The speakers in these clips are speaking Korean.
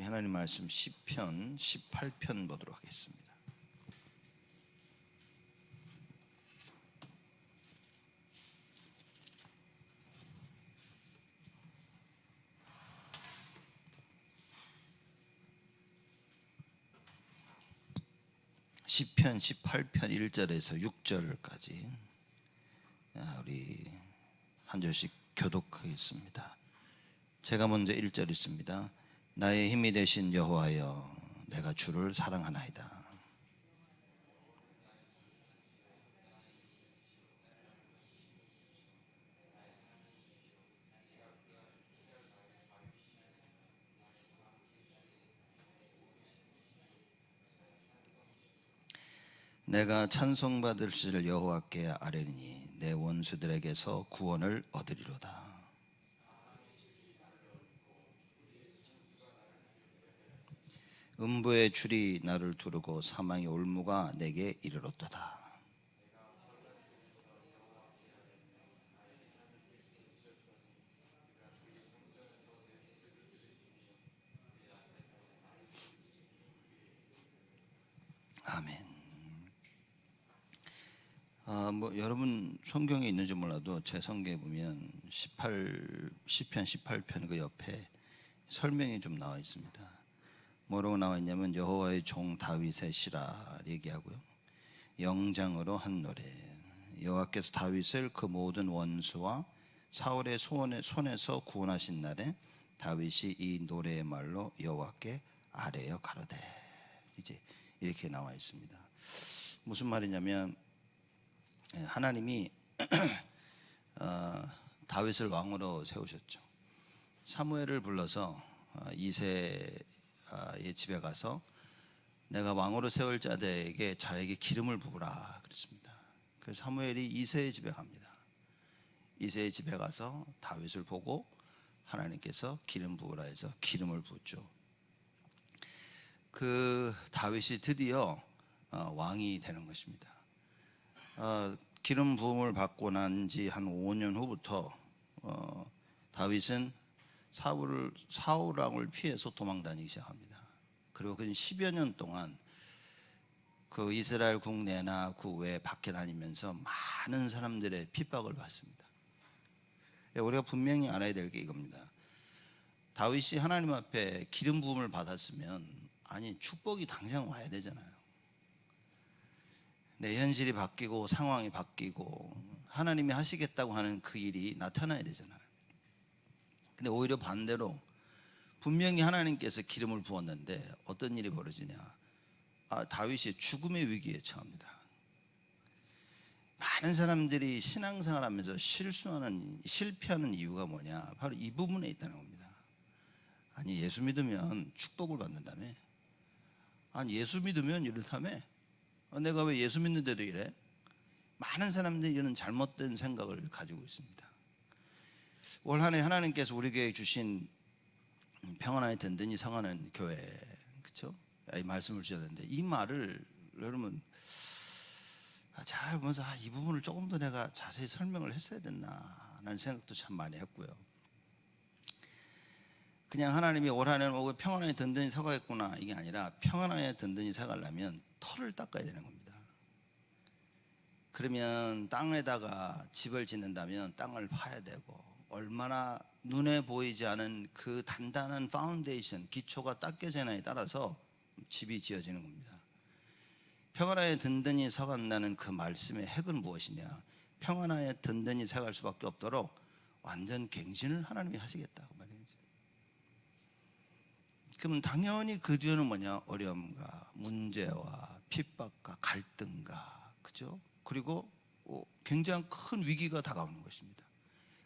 하나님 말씀 시편 18편 보도록 하겠습니다. 시편 18편 1절에서 6절까지 우리 한 절씩 교독하겠습니다. 제가 먼저 1절 있습니다. 나의 힘이 되신 여호와여, 내가 주를 사랑하나이다. 내가 찬송받으실 여호와께 아뢰리니 내 원수들에게서 구원을 얻으리로다. 음부의 줄이 나를 두르고 사망의 올무가 내게 이르렀도다. 아멘. 여러분 성경에 있는지 몰라도 제 성경에 보면 시편 18편 그 옆에 설명이 좀 나와 있습니다. 뭐라고 나와 있냐면 여호와의 종 다윗의 시라 얘기하고요. 영장으로 한 노래. 여호와께서 다윗을 그 모든 원수와 사울의 손에서 구원하신 날에 다윗이 이 노래의 말로 여호와께 아뢰어 가로되. 이제 이렇게 나와 있습니다. 무슨 말이냐면 하나님이 다윗을 왕으로 세우셨죠. 사무엘을 불러서 이새의 집에 가서 내가 왕으로 세울 자들에게 자에게 기름을 부으라 그랬습니다. 그래서 사무엘이 이새의 집에 갑니다. 이새의 집에 가서 다윗을 보고 하나님께서 기름 부으라 해서 기름을 부었죠. 그 다윗이 드디어 왕이 되는 것입니다. 기름 부음을 받고 난 지 한 5년 후부터 다윗은 사울 왕을 피해서 도망다니기 시작합니다. 그리고 그 10여 년 동안 그 이스라엘 국내나 그 외 밖에 다니면서 많은 사람들의 핍박을 받습니다. 우리가 분명히 알아야 될 게 이겁니다. 다윗이 하나님 앞에 기름 부음을 받았으면 축복이 당장 와야 되잖아요. 내 현실이 바뀌고 상황이 바뀌고 하나님이 하시겠다고 하는 그 일이 나타나야 되잖아요. 근데 오히려 반대로 분명히 하나님께서 기름을 부었는데 어떤 일이 벌어지냐. 다윗이 죽음의 위기에 처합니다. 많은 사람들이 신앙생활하면서 실패하는 이유가 뭐냐. 바로 이 부분에 있다는 겁니다. 예수 믿으면 축복을 받는다며. 예수 믿으면 이렇다며. 내가 왜 예수 믿는데도 이래? 많은 사람들이 이런 잘못된 생각을 가지고 있습니다. 올 한 해 하나님께서 우리 교회에 주신 평안하게 든든히 성하는 교회, 그렇죠? 이 말씀을 주셨는데 이 말을 여러분 잘 보면서 이 부분을 조금 더 내가 자세히 설명을 했어야 됐나라는 생각도 참 많이 했고요. 그냥 하나님이 올 한 해는 평안하게 든든히 서가겠구나 이게 아니라 평안하게 든든히 서가려면 털을 닦아야 되는 겁니다. 그러면 땅에다가 집을 짓는다면 땅을 파야 되고 얼마나 눈에 보이지 않은 그 단단한 파운데이션, 기초가 닦여지냐에 따라서 집이 지어지는 겁니다. 평안하게 든든히 서간다는 그 말씀의 핵은 무엇이냐. 평안하게 든든히 서갈 수밖에 없도록 완전 갱신을 하나님이 하시겠다고 말이죠. 그럼 당연히 그 뒤에는 뭐냐? 어려움과 문제와 핍박과 갈등과, 그죠? 그리고 굉장히 큰 위기가 다가오는 것입니다.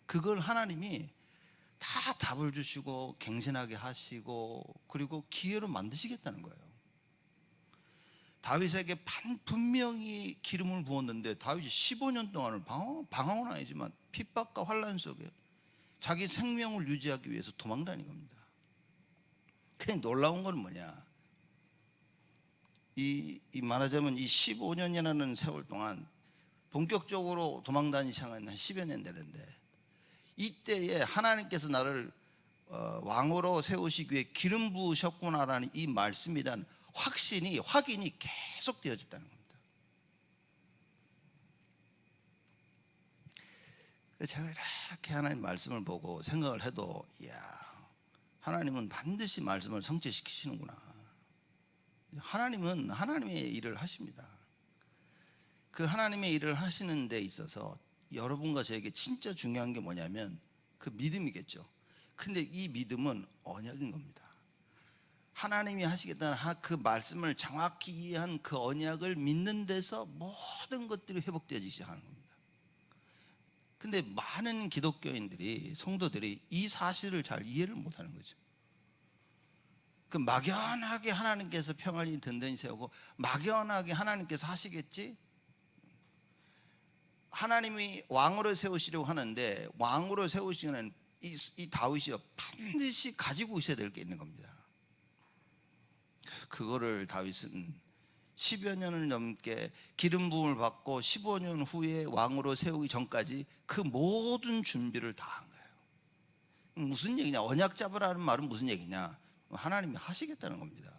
그걸 하나님이 다 답을 주시고 갱신하게 하시고 그리고 기회로 만드시겠다는 거예요. 다윗에게 분명히 기름을 부었는데 다윗이 15년 동안을 방황은 아니지만 핍박과 환난 속에 자기 생명을 유지하기 위해서 도망다닌 겁니다. 그냥 놀라운 건 뭐냐? 이 말하자면 이 15년이라는 세월 동안 본격적으로 도망다니기 시작한 한 10여 년 되는데 이때에 하나님께서 나를 왕으로 세우시기 위해 기름 부으셨구나라는 이 말씀에 대한 확인이 계속 되어졌다는 겁니다. 그래서 제가 이렇게 하나님 말씀을 보고 생각을 해도, 이야, 하나님은 반드시 말씀을 성취시키시는구나. 하나님은 하나님의 일을 하십니다. 그 하나님의 일을 하시는 데 있어서 여러분과 저에게 진짜 중요한 게 뭐냐면 그 믿음이겠죠. 근데 이 믿음은 언약인 겁니다. 하나님이 하시겠다는 그 말씀을 정확히 이해한 그 언약을 믿는 데서 모든 것들이 회복되어지기 시작하는 겁니다. 근데 많은 기독교인들이, 성도들이 이 사실을 잘 이해를 못하는 거죠. 그 막연하게 하나님께서 평안히 든든히 세우고 막연하게 하나님께서 하시겠지, 하나님이 왕으로 세우시려고 하는데 왕으로 세우시는 이 다윗이 반드시 가지고 있어야 될 게 있는 겁니다. 그거를 다윗은 10여 년을 넘게 기름 부음을 받고 15년 후에 왕으로 세우기 전까지 그 모든 준비를 다 한 거예요. 무슨 얘기냐? 언약 잡으라는 말은 무슨 얘기냐? 하나님이 하시겠다는 겁니다.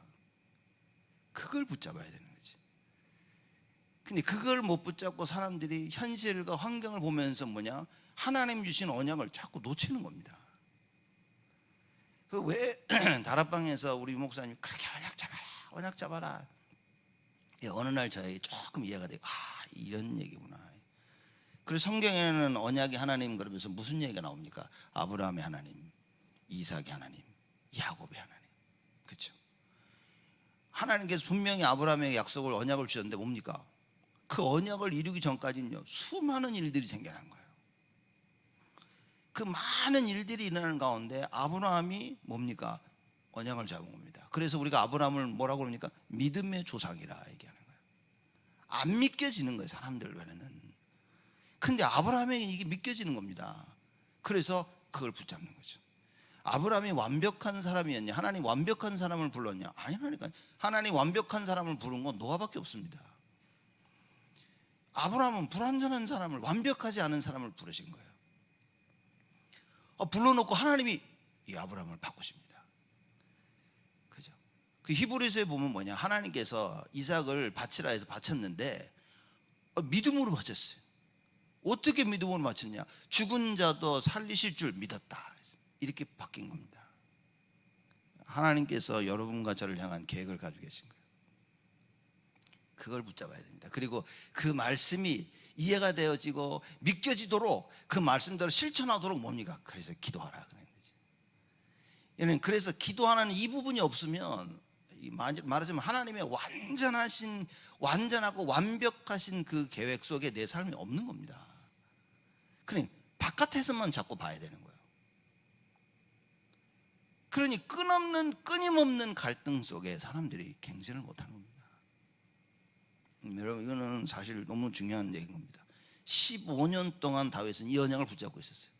그걸 붙잡아야 되는 거지. 근데 그걸 못 붙잡고 사람들이 현실과 환경을 보면서 뭐냐? 하나님 주신 언약을 자꾸 놓치는 겁니다. 그 왜 다락방에서 우리 목사님 그렇게 언약 잡아라. 어느 날 저에게 조금 이해가 되고, 이런 얘기구나. 그래서 성경에는 언약이 하나님 그러면서 무슨 얘기가 나옵니까? 아브라함의 하나님, 이삭의 하나님, 야곱의 하나님. 그렇죠? 하나님께서 분명히 아브라함에게 약속을, 언약을 주셨는데 뭡니까? 그 언약을 이루기 전까지는요, 수많은 일들이 생겨난 거예요. 그 많은 일들이 일어나는 가운데 아브라함이 뭡니까? 언약을 잡은 겁니다. 그래서 우리가 아브라함을 뭐라고 그럽니까? 믿음의 조상이라 얘기하는 거예요. 안 믿겨지는 거예요, 사람들 외에는. 근데 아브라함에게 이게 믿겨지는 겁니다. 그래서 그걸 붙잡는 거죠. 아브라함이 완벽한 사람이었냐? 하나님 완벽한 사람을 불렀냐? 아니라니까. 하나님 완벽한 사람을 부른 건 노아밖에 없습니다. 아브라함은 불완전한 사람을, 완벽하지 않은 사람을 부르신 거예요. 불러놓고 하나님이 이 아브라함을 바꾸십니다. 그죠? 그 히브리서에 보면 뭐냐? 하나님께서 이삭을 바치라 해서 바쳤는데 믿음으로 바쳤어요. 어떻게 믿음으로 바쳤냐? 죽은 자도 살리실 줄 믿었다. 이렇게 바뀐 겁니다. 하나님께서 여러분과 저를 향한 계획을 가지고 계신 거예요. 그걸 붙잡아야 됩니다. 그리고 그 말씀이 이해가 되어지고 믿겨지도록 그 말씀대로 실천하도록 뭡니까? 그래서 기도하라 그런 거지. 그래서 기도하는 이 부분이 없으면, 말하자면 하나님의 완전하고 완벽하신 그 계획 속에 내 삶이 없는 겁니다. 그러니 바깥에서만 자꾸 봐야 되는 거예요. 그러니 끊임없는 갈등 속에 사람들이 갱신을 못하는 겁니다. 여러분, 이거는 사실 너무 중요한 얘기인 겁니다. 15년 동안 다윗은 이 언약을 붙잡고 있었어요.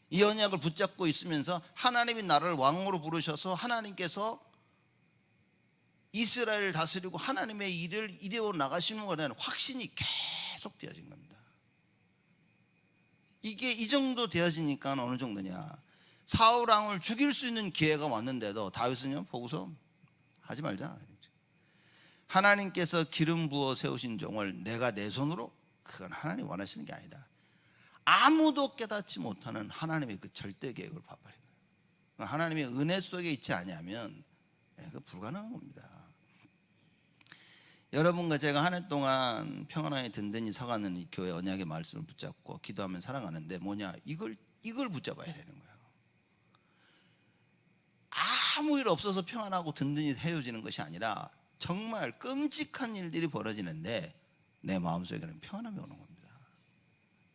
이 언약을 붙잡고 있으면서 하나님이 나를 왕으로 부르셔서 하나님께서 이스라엘을 다스리고 하나님의 일을 이루어 나가시는 것에 대한 확신이 계속 되어진 겁니다. 이게 이 정도 되어지니까 어느 정도냐? 사울 왕을 죽일 수 있는 기회가 왔는데도 다윗은요, 보고서 하지 말자. 하나님께서 기름 부어 세우신 종을 내가 내 손으로, 그건 하나님 원하시는 게 아니다. 아무도 깨닫지 못하는 하나님의 그 절대 계획을 봐버린 거예요. 하나님의 은혜 속에 있지 않으면 그 불가능한 겁니다. 여러분과 제가 한 해 동안 평안하게 든든히 서가는 이 교회 언약의 말씀을 붙잡고 기도하면 살아가는데 뭐냐? 이걸 붙잡아야 되는 거예요. 아무 일 없어서 평안하고 든든히 헤어지는 것이 아니라 정말 끔찍한 일들이 벌어지는데 내 마음속에는 평안함이 오는 겁니다.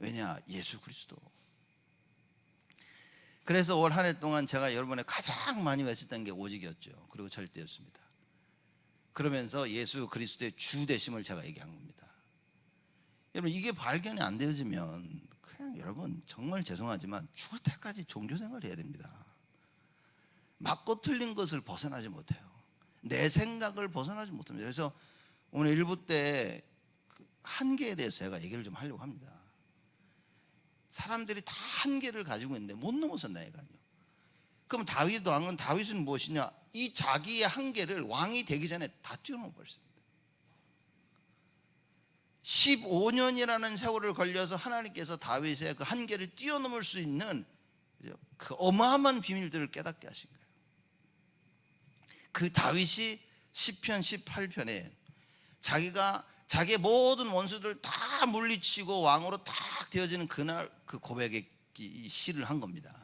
왜냐? 예수 그리스도. 그래서 올 한 해 동안 제가 여러분의 가장 많이 외쳤던 게 오직이었죠. 그리고 절대였습니다. 그러면서 예수 그리스도의 주 되심을 제가 얘기한 겁니다. 여러분, 이게 발견이 안 되어지면 그냥 여러분 정말 죄송하지만 죽을 때까지 종교생활을 해야 됩니다. 맞고 틀린 것을 벗어나지 못해요. 내 생각을 벗어나지 못합니다. 그래서 오늘 1부 때 한계에 대해서 제가 얘기를 좀 하려고 합니다. 사람들이 다 한계를 가지고 있는데 못 넘어선다니까요. 그럼 다윗 왕은 다윗은 무엇이냐? 이 자기의 한계를 왕이 되기 전에 다 뛰어넘어 버렸습니다. 15년이라는 세월을 걸려서 하나님께서 다윗의 그 한계를 뛰어넘을 수 있는 그 어마어마한 비밀들을 깨닫게 하신 거예요. 그 다윗이 시편 18편에 자기가 자기의 모든 원수들을 다 물리치고 왕으로 딱 되어지는 그날 그 고백의 시를 한 겁니다.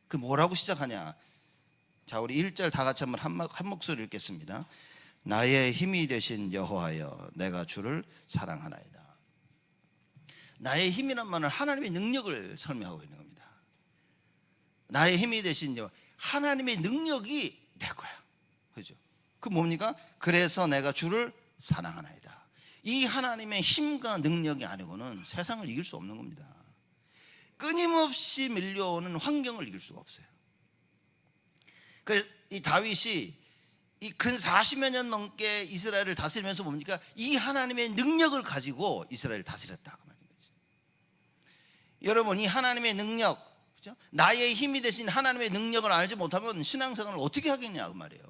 그 뭐라고 시작하냐? 자, 우리 1절 다 같이 한번 한 목소리 읽겠습니다. 나의 힘이 되신 여호와여, 내가 주를 사랑하나이다. 나의 힘이란 말은 하나님의 능력을 설명하고 있는 겁니다. 나의 힘이 되신 여호와, 하나님의 능력이 내 거야. 그죠? 그 뭡니까? 그래서 내가 주를 사랑하나이다. 이 하나님의 힘과 능력이 아니고는 세상을 이길 수 없는 겁니다. 끊임없이 밀려오는 환경을 이길 수가 없어요. 그래서 이 다윗이 이 근 40여 년 넘게 이스라엘을 다스리면서 뭡니까? 이 하나님의 능력을 가지고 이스라엘을 다스렸다 그 말인 거지. 여러분, 이 하나님의 능력, 그죠? 나의 힘이 되신 하나님의 능력을 알지 못하면 신앙생활을 어떻게 하겠냐 그 말이에요.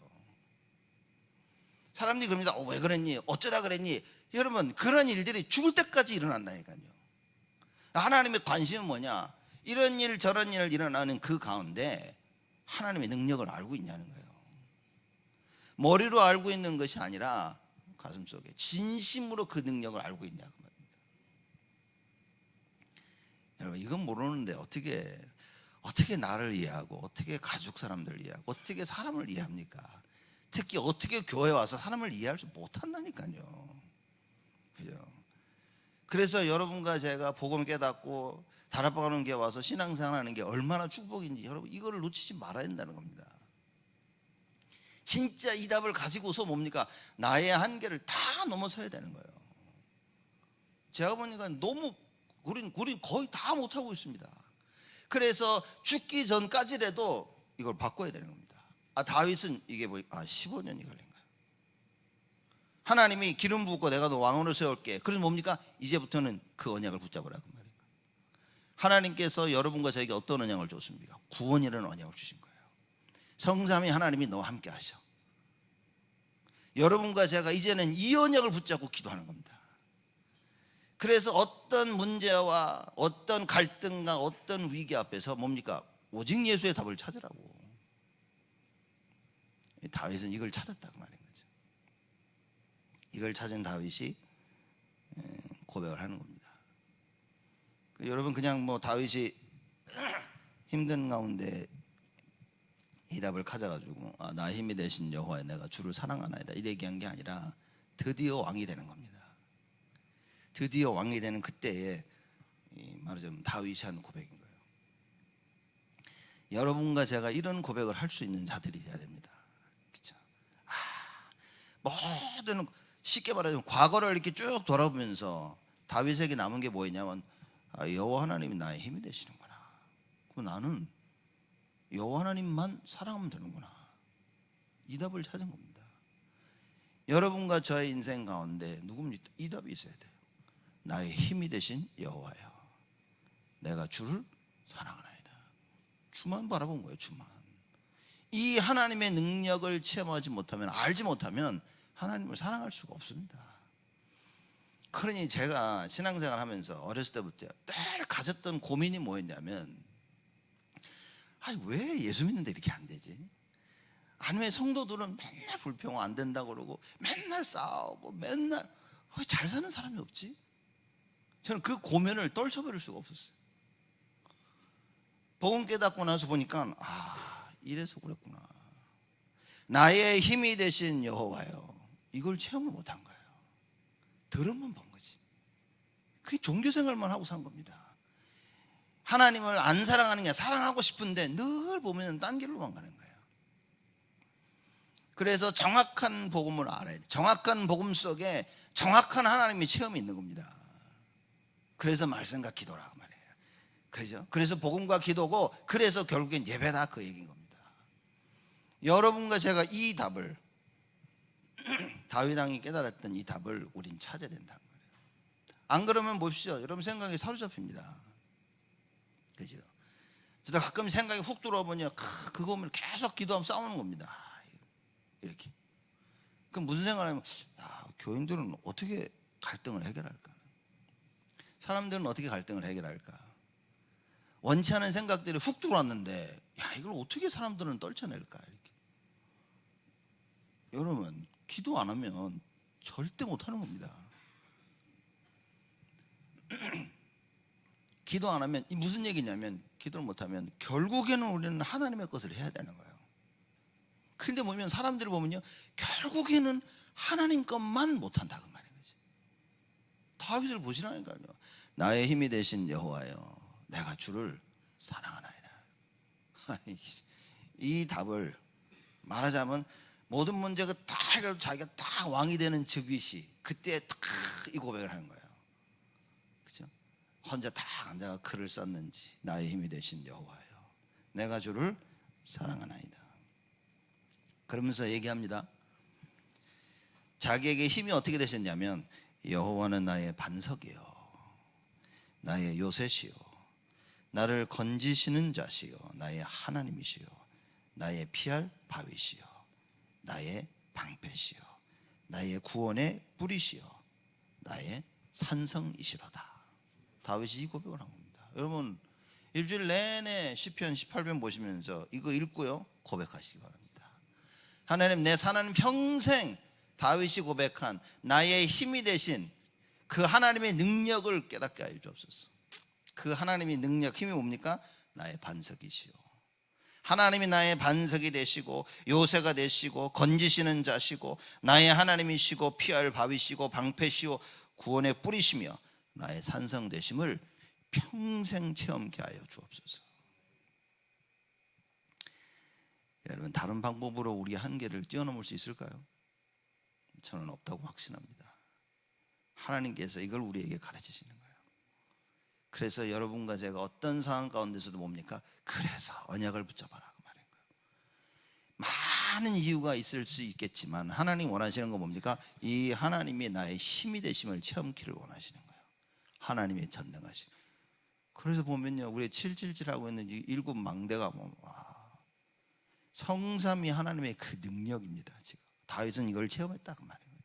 사람들이 그럽니다. 왜 그랬니? 어쩌다 그랬니? 여러분, 그런 일들이 죽을 때까지 일어난다니까요. 하나님의 관심은 뭐냐? 이런 일 저런 일 일어나는 그 가운데 하나님의 능력을 알고 있냐는 거예요. 머리로 알고 있는 것이 아니라 가슴속에 진심으로 그 능력을 알고 있냐 그 말입니다. 여러분, 이건 모르는데 어떻게 나를 이해하고 어떻게 가족 사람들을 이해하고 어떻게 사람을 이해합니까? 특히 어떻게 교회에 와서 사람을 이해할 수 못한다니까요. 그죠? 그래서 여러분과 제가 복음 깨닫고 다락방 교회 와서 신앙생활하는 게 얼마나 축복인지 여러분 이거를 놓치지 말아야 된다는 겁니다. 진짜 이 답을 가지고서 뭡니까? 나의 한계를 다 넘어서야 되는 거예요. 제가 보니까 너무 우린 거의 다 못하고 있습니다. 그래서 죽기 전까지라도 이걸 바꿔야 되는 겁니다. 다윗은 이게 15년이 걸린 거예요. 하나님이 기름 붓고 내가 너 왕으로 세울게. 그래서 뭡니까? 이제부터는 그 언약을 붙잡으라고 말이에요. 하나님께서 여러분과 저에게 어떤 언약을 줬습니까? 구원이라는 언약을 주신 거예요. 성삼위 하나님이 너와 함께 하셔. 여러분과 제가 이제는 이 언약을 붙잡고 기도하는 겁니다. 그래서 어떤 문제와 어떤 갈등과 어떤 위기 앞에서 뭡니까? 오직 예수의 답을 찾으라고. 다윗은 이걸 찾았다고 말인 거죠. 이걸 찾은 다윗이 고백을 하는 겁니다. 여러분, 그냥 다윗이 힘든 가운데 이 답을 가져가지고 나의 힘이 되신 여호와여, 내가 주를 사랑하나이다 이 얘기한 게 아니라 드디어 왕이 되는 겁니다. 드디어 왕이 되는 그때에 말하자면 다윗이 한 고백인 거예요. 여러분과 제가 이런 고백을 할 수 있는 자들이 돼야 됩니다. 그렇죠? 모든 쉽게 말하자면 과거를 이렇게 쭉 돌아보면서 다윗에게 남은 게 뭐였냐면 여호와 하나님이 나의 힘이 되시는구나. 그럼 나는 여호와 하나님만 사랑하면 되는구나. 이 답을 찾은 겁니다. 여러분과 저의 인생 가운데 누굽니까? 이 답이 있어야 돼요. 나의 힘이 되신 여호와여, 내가 주를 사랑하나이다. 주만 바라본 거예요. 주만. 이 하나님의 능력을 체험하지 못하면, 알지 못하면 하나님을 사랑할 수가 없습니다. 그러니 제가 신앙생활 하면서 어렸을 때부터 늘 가졌던 고민이 뭐였냐면, 왜 예수 믿는데 이렇게 안 되지? 아니 왜 성도들은 맨날 불평 안 된다고 그러고 맨날 싸우고 맨날 왜 잘 사는 사람이 없지? 저는 그 고민을 떨쳐버릴 수가 없었어요. 복음 깨닫고 나서 보니까 이래서 그랬구나. 나의 힘이 되신 여호와여, 이걸 체험을 못한 거예요. 들으면 본 거지. 그게 종교생활만 하고 산 겁니다. 하나님을 안 사랑하는 게 사랑하고 싶은데 늘 보면 딴 길로만 가는 거예요. 그래서 정확한 복음을 알아야 돼. 정확한 복음 속에 정확한 하나님의 체험이 있는 겁니다. 그래서 말씀과 기도라고 말해요. 그렇죠? 그래서 복음과 기도고, 그래서 결국엔 예배다 그 얘기인 겁니다. 여러분과 제가 이 답을 다윗 왕이 깨달았던 이 답을 우린 찾아야 된다는 거예요. 안 그러면 보십시오. 여러분 생각에 사로잡힙니다. 그죠? 저도 가끔 생각이 훅 들어오면 그거 보면 계속 기도하면 싸우는 겁니다. 이렇게. 그럼 무슨 생각을 하면 교인들은 어떻게 갈등을 해결할까? 사람들은 어떻게 갈등을 해결할까? 원치 않은 생각들이 훅 들어왔는데 이걸 어떻게 사람들은 떨쳐낼까? 이렇게. 여러분, 기도 안 하면 절대 못하는 겁니다. 기도 안 하면 무슨 얘기냐면, 기도를 못하면 결국에는 우리는 하나님의 것을 해야 되는 거예요. 근데 보면 사람들을 보면요, 결국에는 하나님 것만 못한다 그 말인 거지. 다윗을 보시라니까요. 나의 힘이 되신 여호와여, 내가 주를 사랑하나이다. 이 답을 말하자면, 모든 문제가 다 해결해도 자기가 딱 왕이 되는 즉위시, 그때 딱 이 고백을 하는 거예요. 그렇죠? 혼자 딱 앉아 글을 썼는지, 나의 힘이 되신 여호와여, 내가 주를 사랑하나이다. 그러면서 얘기합니다. 자기에게 힘이 어떻게 되셨냐면, 여호와는 나의 반석이요, 나의 요새시요, 나를 건지시는 자시요, 나의 하나님이시요, 나의 피할 바위시요, 나의 방패시요, 나의 구원의 뿌리시요, 나의 산성이시로다. 다윗이 이 고백을 한 겁니다. 여러분, 일주일 내내 시편 18편 보시면서 이거 읽고요, 고백하시기 바랍니다. 하나님, 내 사나는 평생 다윗이 고백한 나의 힘이 되신 그 하나님의 능력을 깨닫게 하여 주옵소서. 그 하나님의 능력, 힘이 뭡니까? 나의 반석이시오. 하나님이 나의 반석이 되시고 요새가 되시고 건지시는 자시고 나의 하나님이시고 피할 바위시고 방패시오 구원의 뿌리시며 나의 산성 되심을 평생 체험케 하여 주옵소서. 여러분, 다른 방법으로 우리 한계를 뛰어넘을 수 있을까요? 저는 없다고 확신합니다. 하나님께서 이걸 우리에게 가르치시는 거예요. 그래서 여러분과 제가 어떤 상황 가운데서도 뭡니까? 그래서 언약을 붙잡아라 그 말인 거예요. 많은 이유가 있을 수 있겠지만 하나님 원하시는 건 뭡니까? 이 하나님이 나의 힘이 되심을 체험키를 원하시는 거예요. 하나님의 전능하심. 그래서 보면요, 우리 777하고 있는 이 7망대가 성삼위 하나님의 그 능력입니다. 지금 다윗은 이걸 체험했다 그 말인 거죠.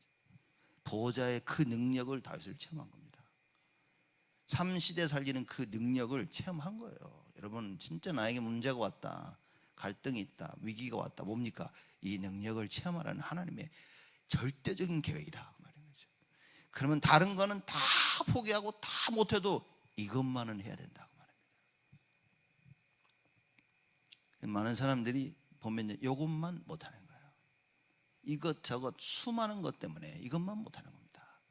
보호자의 그 능력을 다윗을 체험한 겁니다. 3시대 살리는 그 능력을 체험한 거예요. 여러분, 진짜 나에게 문제가 왔다, 갈등이 있다, 위기가 왔다, 뭡니까? 이 능력을 체험하라는 하나님의 절대적인 계획이라 그 말인 거죠. 그러면 다른 거는 다 포기하고 다 못해도 이것만은 해야 된다 그 말입니다. 많은 사람들이 보면 이것만 못하는 거예요. 이것저것 수많은 것 때문에 이것만 못하는 겁니다.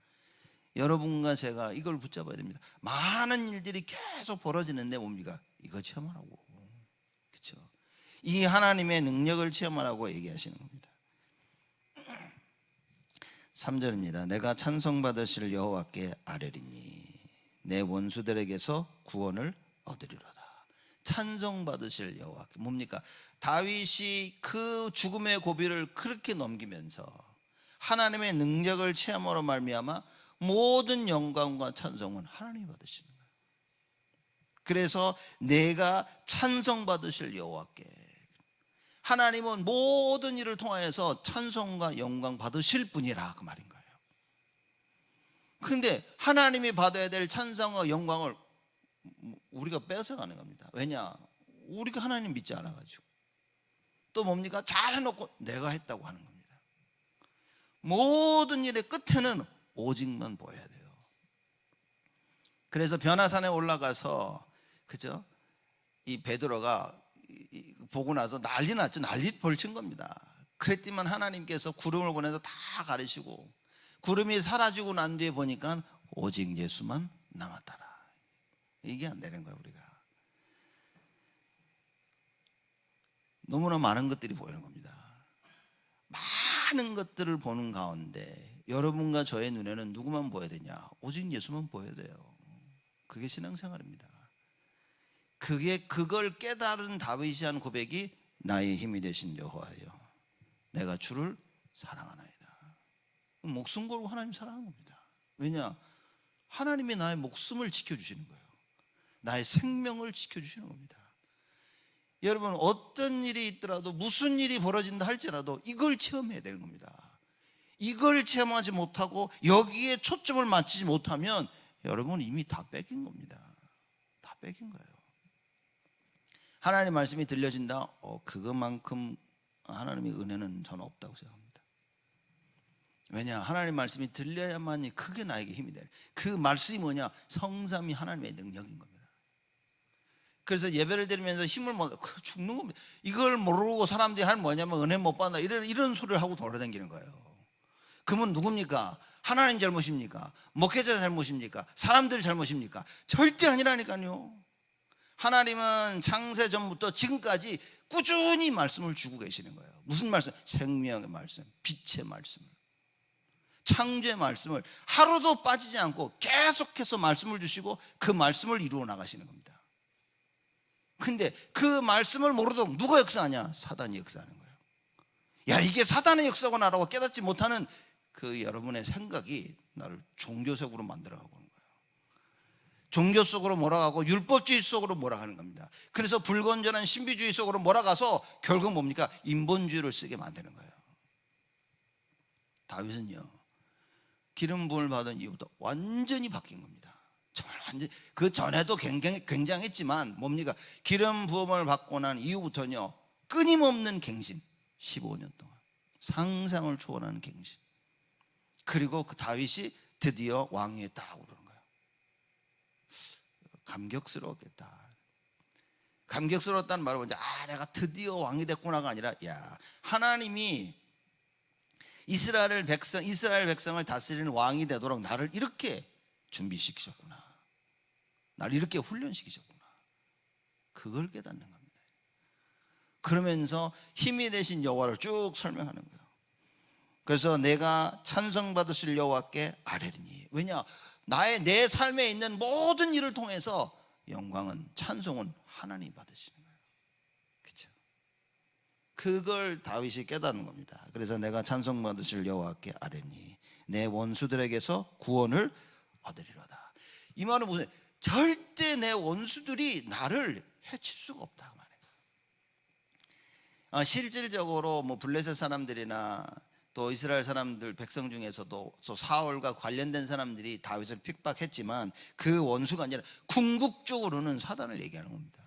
여러분과 제가 이걸 붙잡아야 됩니다. 많은 일들이 계속 벌어지는데 뭡니까? 이거 체험하라고. 그렇죠? 이 하나님의 능력을 체험하라고 얘기하시는 겁니다. 3절입니다. 내가 찬송받으실 여호와께 아뢰리니 내 원수들에게서 구원을 얻으리로다. 찬송받으실 여호와께, 뭡니까? 다윗이 그 죽음의 고비를 그렇게 넘기면서 하나님의 능력을 체험으로 말미암아 모든 영광과 찬송은 하나님이 받으시는 거예요. 그래서 내가 찬송받으실 여호와께, 하나님은 모든 일을 통하여서 찬송과 영광 받으실 분이라 그 말인 거예요. 그런데 하나님이 받아야 될 찬송과 영광을 우리가 뺏어가는 겁니다. 왜냐? 우리가 하나님 믿지 않아가지고. 또 뭡니까? 잘해놓고 내가 했다고 하는 겁니다. 모든 일의 끝에는 오직만 보여야 돼요. 그래서 변화산에 올라가서, 그죠? 이 베드로가 보고 나서 난리 났죠. 난리 벌친 겁니다. 그랬더니 하나님께서 구름을 보내서 다 가리시고, 구름이 사라지고 난 뒤에 보니까 오직 예수만 남았더라. 이게 안 되는 거예요. 우리가 너무나 많은 것들이 보이는 겁니다. 많은 것들을 보는 가운데 여러분과 저의 눈에는 누구만 보여야 되냐? 오직 예수만 보여야 돼요. 그게 신앙생활입니다. 그걸 깨달은 다윗이 한 고백이 나의 힘이 되신 여호와여, 내가 주를 사랑하나이다. 목숨 걸고 하나님 사랑하는 겁니다. 왜냐? 하나님이 나의 목숨을 지켜주시는 거예요. 나의 생명을 지켜주시는 겁니다. 여러분 어떤 일이 있더라도 무슨 일이 벌어진다 할지라도 이걸 체험해야 되는 겁니다. 이걸 체험하지 못하고 여기에 초점을 맞추지 못하면 여러분 이미 다 뺏긴 겁니다. 다 뺏긴 거예요. 하나님 말씀이 들려진다? 그것만큼 하나님의 은혜는 저는 없다고 생각합니다. 왜냐? 하나님 말씀이 들려야만이 크게 나에게 힘이 되는, 그 말씀이 뭐냐? 성삼위 하나님의 능력인 겁니다. 그래서 예배를 드리면서 힘을 못 죽는 겁니다. 이걸 모르고 사람들이 하는 뭐냐면 은혜 못 받나 이런 소리를 하고 돌아다니는 거예요. 그러면 누굽니까? 하나님 잘못입니까? 목회자 잘못입니까? 사람들 잘못입니까? 절대 아니라니까요. 하나님은 창세 전부터 지금까지 꾸준히 말씀을 주고 계시는 거예요. 무슨 말씀? 생명의 말씀, 빛의 말씀을, 창조의 말씀을 하루도 빠지지 않고 계속해서 말씀을 주시고 그 말씀을 이루어 나가시는 겁니다. 근데 그 말씀을 모르도록 누가 역사하냐? 사단이 역사하는 거예요. 야, 이게 사단의 역사구나라고 깨닫지 못하는 그 여러분의 생각이 나를 종교색으로 만들어가고 있는 거예요. 종교 속으로 몰아가고 율법주의 속으로 몰아가는 겁니다. 그래서 불건전한 신비주의 속으로 몰아가서 결국 뭡니까? 인본주의를 쓰게 만드는 거예요. 다윗은요, 기름 부음을 받은 이후부터 완전히 바뀐 겁니다. 정말 완전, 그 전에도 굉장했지만 뭡니까? 기름 부음을 받고 난 이후부터는요, 끊임없는 갱신, 15년 동안 상상을 초월하는 갱신. 그리고 그 다윗이 드디어 왕위에 딱 오르는 거예요. 감격스러웠겠다. 감격스러웠다는 말은 뭐지? 내가 드디어 왕이 됐구나가 아니라, 야, 하나님이 이스라엘 백성을 다스리는 왕이 되도록 나를 이렇게 준비시키셨구나, 나를 이렇게 훈련시키셨구나, 그걸 깨닫는 겁니다. 그러면서 힘이 되신 여호와를 쭉 설명하는 거예요. 그래서 내가 찬송받으실 여호와께 아뢰리니. 왜냐? 내 삶에 있는 모든 일을 통해서 영광은, 찬송은 하나님이 받으시는 거예요. 그렇죠? 그걸 다윗이 깨닫는 겁니다. 그래서 내가 찬송받으실 여호와께 아뢰니 내 원수들에게서 구원을 얻으리로다. 이 말은 무슨, 절대 내 원수들이 나를 해칠 수가 없다 말이에요. 실질적으로 뭐 블레셋 사람들이나 또 이스라엘 사람들, 백성 중에서도 또 사울과 관련된 사람들이 다윗을 핍박했지만 그 원수가 아니라 궁극적으로는 사단을 얘기하는 겁니다.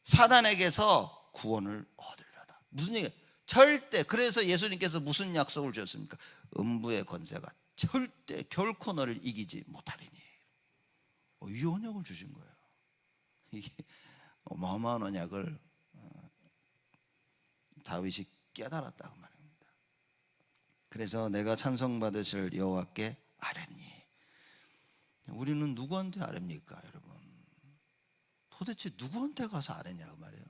사단에게서 구원을 얻으리로다. 무슨 얘기예요? 절대. 그래서 예수님께서 무슨 약속을 주셨습니까? 음부의 권세가 절대 결코 너를 이기지 못하리니. 이 언약을 주신 거예요. 이게 어마어마한 언약을 다윗이 깨달았다고 말합니다. 그래서 내가 찬송받으실 여호와께 아뢰니. 우리는 누구한테 아뢰입니까, 여러분? 도대체 누구한테 가서 아뢰냐고 말이에요.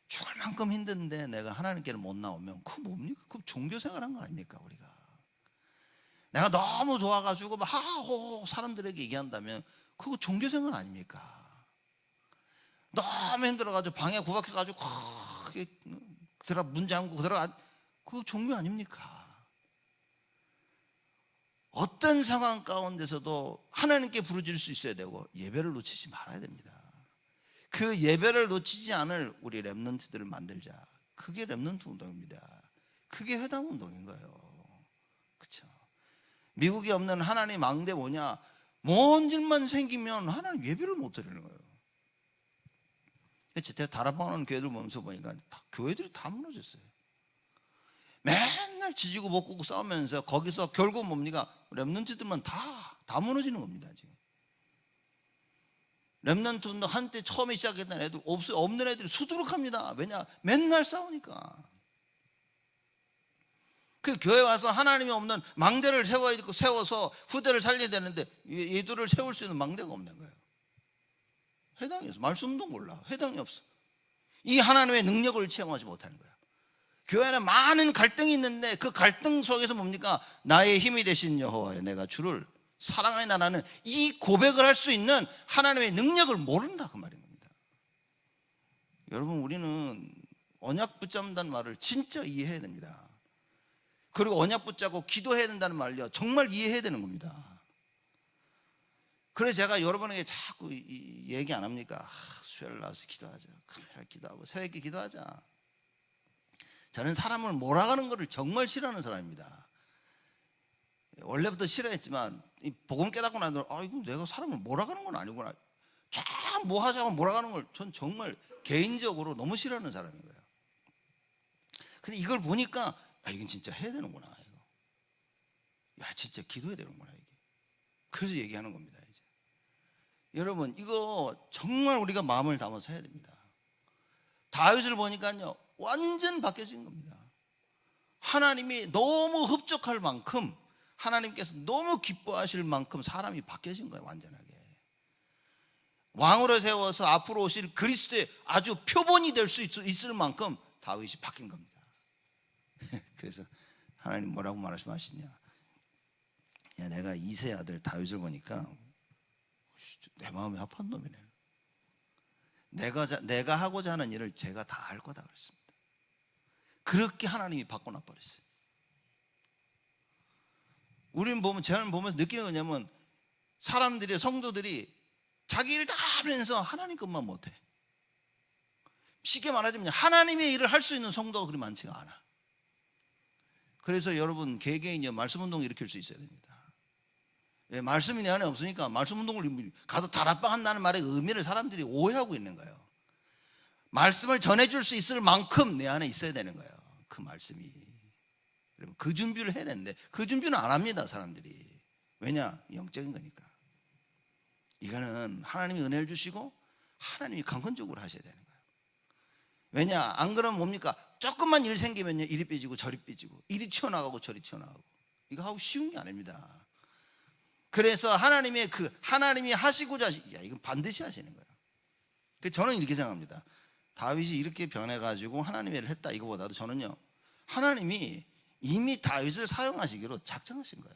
죽을 만큼 힘든데 내가 하나님께는 못 나오면 그거 뭡니까? 그거 종교생활한 거 아닙니까, 우리가? 내가 너무 좋아가지고 막 하하호 사람들에게 얘기한다면 그거 종교생활 아닙니까? 너무 힘들어가지고 방에 구박해가지고 문 잠그고 들어가, 그거 종교 아닙니까? 어떤 상황 가운데서도 하나님께 부르짖을 수 있어야 되고 예배를 놓치지 말아야 됩니다. 그 예배를 놓치지 않을 우리 렘넌트들을 만들자. 그게 렘넌트 운동입니다. 그게 회당 운동인 거예요. 그렇죠? 미국에 없는 하나님 망대 뭐냐? 뭔 일만 생기면 하나님 예배를 못 드리는 거예요. 제가 다락방하는 교회들 보면서 보니까 교회들이 다 무너졌어요. 맨날 지지고 못 굽고 싸우면서 거기서 결국 뭡니까? 렘넌트들만 다 무너지는 겁니다. 지금 렘넌트 운동 한때 처음에 시작했던 애들 없는 애들이 수두룩합니다. 왜냐? 맨날 싸우니까. 그 교회 와서 하나님이 없는 망대를 세워서 후대를 살려야 되는데 얘들을 세울 수 있는 망대가 없는 거예요. 회당이 없어. 말씀도 몰라. 회당이 없어. 이 하나님의 능력을 체험하지 못하는 거예요. 교회는 많은 갈등이 있는데 그 갈등 속에서 뭡니까? 나의 힘이 되신 여호와여, 내가 주를 사랑하여 나라는 이 고백을 할 수 있는 하나님의 능력을 모른다, 그 말인 겁니다. 여러분, 우리는 언약 붙잡는다는 말을 진짜 이해해야 됩니다. 그리고 언약 붙잡고 기도해야 된다는 말을요, 정말 이해해야 되는 겁니다. 그래서 제가 여러분에게 자꾸 얘기 안 합니까? 수요일 나와서 기도하자, 카메라 기도하고 새벽에 기도하자. 저는 사람을 몰아가는 것을 정말 싫어하는 사람입니다. 원래부터 싫어했지만 이 복음 깨닫고 나서 이거 내가 사람을 몰아가는 건 아니구나. 참 뭐 하자고 몰아가는 걸 전 정말 개인적으로 너무 싫어하는 사람인 거예요. 근데 이걸 보니까 이건 진짜 해야 되는구나. 이거. 야, 진짜 기도해야 되는구나 이게. 그래서 얘기하는 겁니다. 이제 여러분, 이거 정말 우리가 마음을 담아서 해야 됩니다. 다윗을 보니까요 완전 바뀌어진 겁니다. 하나님이 너무 흡족할 만큼, 하나님께서 너무 기뻐하실 만큼 사람이 바뀌어진 거예요. 완전하게 왕으로 세워서 앞으로 오실 그리스도의 아주 표본이 될 수 있을 만큼 다윗이 바뀐 겁니다. 그래서 하나님 뭐라고 말씀하시냐, 야, 내가 이세 아들 다윗을 보니까 내 마음이 아픈 놈이네. 내가 하고자 하는 일을 제가 다 할 거다 그랬습니다. 그렇게 하나님이 바꿔놔 버렸어요. 우리는 보면, 제가 보면서 느끼는 거냐면, 사람들이, 성도들이 자기 일 다 하면서 하나님 것만 못해. 쉽게 말하자면 하나님의 일을 할 수 있는 성도가 그리 많지가 않아. 그래서 여러분, 개개인이 말씀 운동을 일으킬 수 있어야 됩니다. 왜? 말씀이 내 안에 없으니까 말씀 운동을 가서 다락방 한다는 말의 의미를 사람들이 오해하고 있는 거예요. 말씀을 전해줄 수 있을 만큼 내 안에 있어야 되는 거예요. 그 말씀이. 여러분, 그 준비를 해야 되는데 그 준비는 안 합니다, 사람들이. 왜냐? 영적인 거니까. 이거는 하나님이 은혜를 주시고 하나님이 강건적으로 하셔야 되는 거예요. 왜냐? 안 그러면 뭡니까? 조금만 일 생기면요, 이리 삐지고 저리 삐지고, 이리 튀어나가고 저리 튀어나가고. 이거 하고 쉬운 게 아닙니다. 그래서 하나님이 하시고자, 이건 반드시 하시는 거예요. 그래서 저는 이렇게 생각합니다. 다윗이 이렇게 변해가지고 하나님의 일을 했다, 이거보다도 저는요, 하나님이 이미 다윗을 사용하시기로 작정하신 거예요.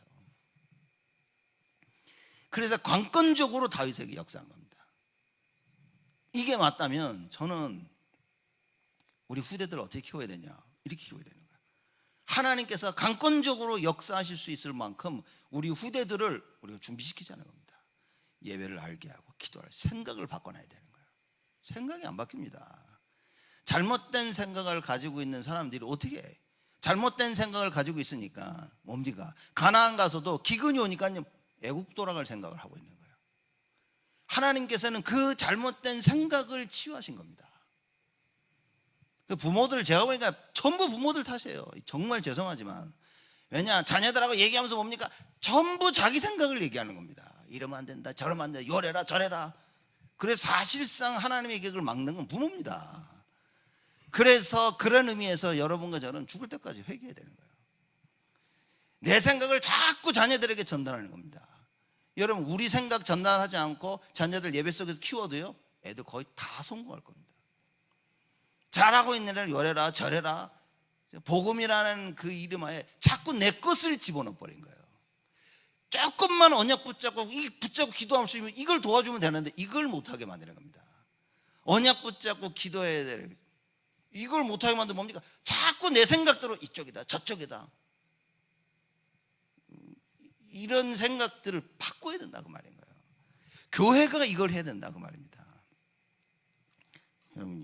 그래서 관건적으로 다윗에게 역사한 겁니다. 이게 맞다면 저는 우리 후대들을 어떻게 키워야 되냐, 이렇게 키워야 되는 거예요. 하나님께서 관건적으로 역사하실 수 있을 만큼 우리 후대들을 우리가 준비시키자는 겁니다. 예배를 알게 하고 기도할 생각을 바꿔놔야 되는 거예요. 생각이 안 바뀝니다. 잘못된 생각을 가지고 있는 사람들이 어떻게 해? 잘못된 생각을 가지고 있으니까 뭡니까? 가나안 가서도 기근이 오니까 애국 돌아갈 생각을 하고 있는 거예요. 하나님께서는 그 잘못된 생각을 치유하신 겁니다. 부모들, 제가 보니까 전부 부모들 탓이에요. 정말 죄송하지만. 왜냐? 자녀들하고 얘기하면서 뭡니까? 전부 자기 생각을 얘기하는 겁니다. 이러면 안 된다, 저러면 안 된다, 요래라 저래라. 그래서 사실상 하나님의 계획을 막는 건 부모입니다. 그래서 그런 의미에서 여러분과 저는 죽을 때까지 회개해야 되는 거예요. 내 생각을 자꾸 자녀들에게 전달하는 겁니다. 여러분, 우리 생각 전달하지 않고 자녀들 예배 속에서 키워도요, 애들 거의 다 성공할 겁니다. 잘하고 있는 애를 요래라 저래라, 복음이라는 그 이름하에 자꾸 내 것을 집어넣어 버린 거예요. 조금만 언약 붙잡고 기도할 수 있으면 이걸 도와주면 되는데 이걸 못하게 만드는 겁니다. 언약 붙잡고 기도해야 될, 이걸 못하게 만들면 뭡니까? 자꾸 내 생각대로 이쪽이다 저쪽이다, 이런 생각들을 바꿔야 된다고 말인 거예요. 교회가 이걸 해야 된다고 말입니다. 여러분,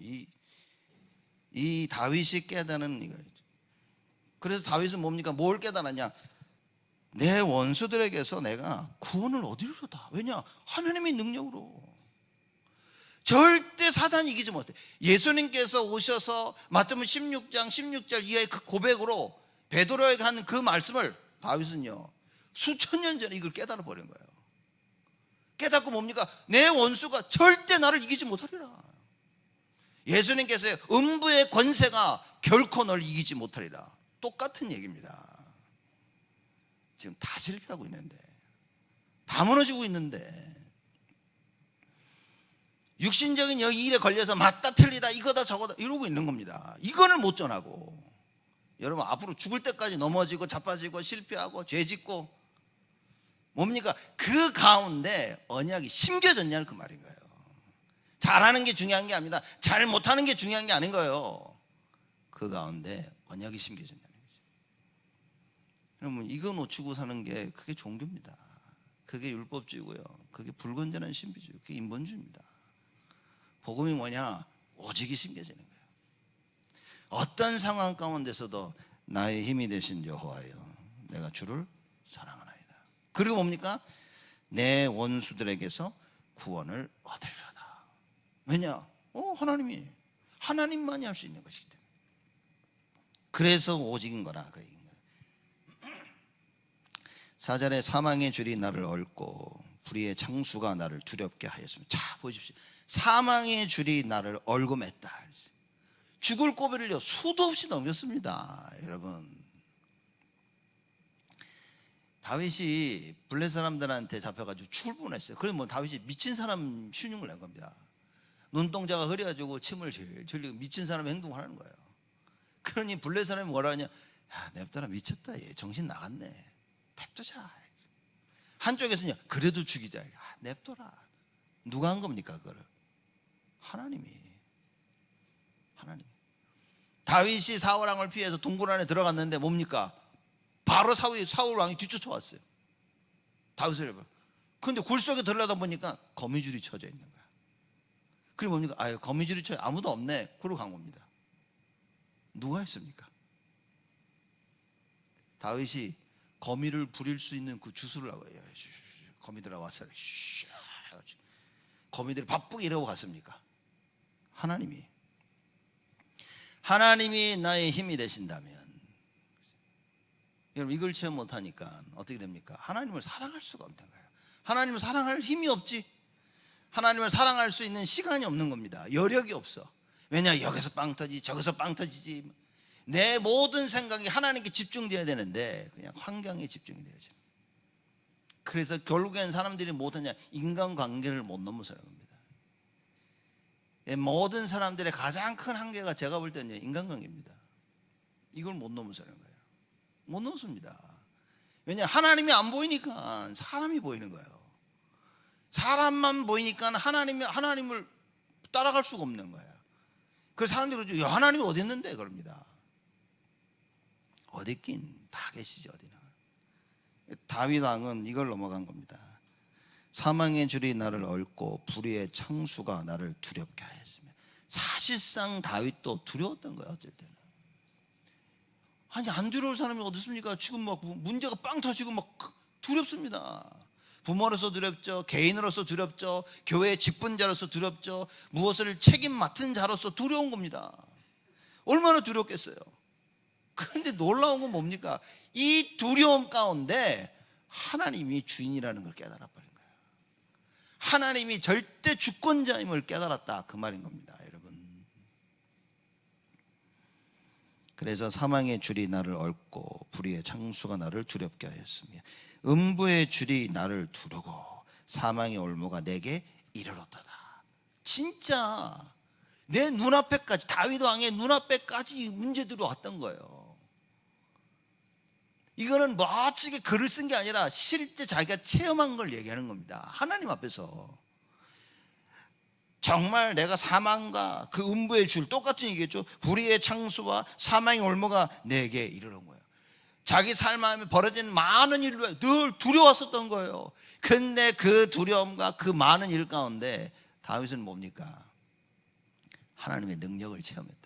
이 다윗이 깨닫는 이거죠. 그래서 다윗은 뭡니까? 뭘 깨달았냐? 내 원수들에게서 내가 구원을 얻으리로다. 왜냐? 하나님의 능력으로. 절대 사단이 이기지 못해. 예수님께서 오셔서 마태복음 16장 16절 이하의 그 고백으로 베드로에게 하는 그 말씀을 다윗은요, 수천 년 전에 이걸 깨달아 버린 거예요. 깨닫고 뭡니까? 내 원수가 절대 나를 이기지 못하리라. 예수님께서 음부의 권세가 결코 널 이기지 못하리라. 똑같은 얘기입니다. 지금 다 실패하고 있는데, 다 무너지고 있는데, 육신적인 이 일에 걸려서 맞다 틀리다 이거다 저거다 이러고 있는 겁니다. 이거를 못 전하고, 여러분 앞으로 죽을 때까지 넘어지고 자빠지고 실패하고 죄짓고, 뭡니까? 그 가운데 언약이 심겨졌냐는 그 말인 거예요. 잘하는 게 중요한 게 아닙니다. 잘 못하는 게 중요한 게 아닌 거예요. 그 가운데 언약이 심겨졌냐는 거죠. 여러분, 이거 놓치고 사는 게 그게 종교입니다. 그게 율법주의고요, 그게 불건전한 신비주의, 그게 인본주의입니다. 복음이 뭐냐? 오직이 심겨지는 거예요. 어떤 상황 가운데서도 나의 힘이 되신 여호와여, 내가 주를 사랑하나이다. 그리고 뭡니까? 내 원수들에게서 구원을 얻으리로다. 왜냐? 하나님만이 할 수 있는 것이기 때문에. 그래서 오직인 거라 그 얘기인 거예요. 4절에 사망의 줄이 나를 얽고 불의의 창수가 나를 두렵게 하였습니다. 자, 보십시오. 사망의 줄이 나를 얽고 맸다. 죽을 고비를요 수도 없이 넘겼습니다. 여러분, 다윗이 블레 사람들한테 잡혀가지고 죽을 뻔했어요. 그래서 뭐 다윗이 미친 사람 신용을 낸 겁니다. 눈동자가 흐려가지고 침을 흘리고 미친 사람의 행동을 하는 거예요. 그러니 블레 사람이 뭐라 하냐? 야, 냅둬라, 미쳤다, 얘 정신 나갔네, 냅두자. 한쪽에서는 그래도 죽이자. 냅둬라. 누가 한 겁니까 그거를? 하나님이. 다윗이 사울 왕을 피해서 동굴 안에 들어갔는데 뭡니까? 바로 사울 왕이 뒤쫓아왔어요. 다윗을. 그런데 굴 속에 들어가다 보니까 거미줄이 쳐져 있는 거야. 그리고 뭡니까? 아유, 거미줄이 쳐져, 아무도 없네. 그러고 간 겁니다. 누가 했습니까? 다윗이 거미를 부릴 수 있는 그 주술을 하고, 거미들아 와서, 거미들이 바쁘게 이러고 갔습니까? 하나님이 나의 힘이 되신다면, 여러분 이걸 체험 못하니까 어떻게 됩니까? 하나님을 사랑할 수가 없는 거예요. 하나님을 사랑할 힘이 없지. 하나님을 사랑할 수 있는 시간이 없는 겁니다. 여력이 없어. 왜냐? 여기서 빵 터지지, 저기서 빵 터지지. 내 모든 생각이 하나님께 집중되어야 되는데 그냥 환경에 집중이 되어져. 그래서 결국엔 사람들이 못하냐? 인간관계를 못 넘어서는 겁니다. 모든 사람들의 가장 큰 한계가 제가 볼 때는 인간관계입니다. 이걸 못 넘어서는 거예요. 못 넘습니다. 왜냐? 하나님이 안 보이니까 사람이 보이는 거예요. 사람만 보이니까 하나님을 따라갈 수가 없는 거예요. 그래서 사람들이 그러죠. 야, 하나님이 어디 있는데? 그럽니다. 어디 있긴, 다 계시지 어디나. 다윗 왕은 이걸 넘어간 겁니다. 사망의 줄이 나를 얽고 불의의 창수가 나를 두렵게 하였으며. 사실상 다윗도 두려웠던 거예요. 어쩔 때는. 아니, 안 두려울 사람이 어디 있습니까? 지금 막 문제가 빵 터지고 막 두렵습니다. 부모로서 두렵죠. 개인으로서 두렵죠. 교회의 직분자로서 두렵죠. 무엇을 책임 맡은 자로서 두려운 겁니다. 얼마나 두렵겠어요. 그런데 놀라운 건 뭡니까? 이 두려움 가운데 하나님이 주인이라는 걸 깨달아 버린 거예요. 하나님이 절대 주권자임을 깨달았다, 그 말인 겁니다, 여러분. 그래서 사망의 줄이 나를 얽고 불의의 창수가 나를 두렵게 하였으며 음부의 줄이 나를 두르고 사망의 올무가 내게 이르렀도다. 진짜 내 눈앞에까지, 다윗 왕의 눈앞에까지 문제들이 왔던 거예요. 이거는 멋지게 글을 쓴 게 아니라 실제 자기가 체험한 걸 얘기하는 겁니다. 하나님 앞에서. 정말 내가 사망과 그 음부의 줄, 똑같은 얘기겠죠. 불의의 창수와 사망의 올무가 내게 이르는 거예요. 자기 삶 안에 벌어진 많은 일로 늘 두려웠었던 거예요. 근데 그 두려움과 그 많은 일 가운데 다윗은 뭡니까? 하나님의 능력을 체험했다.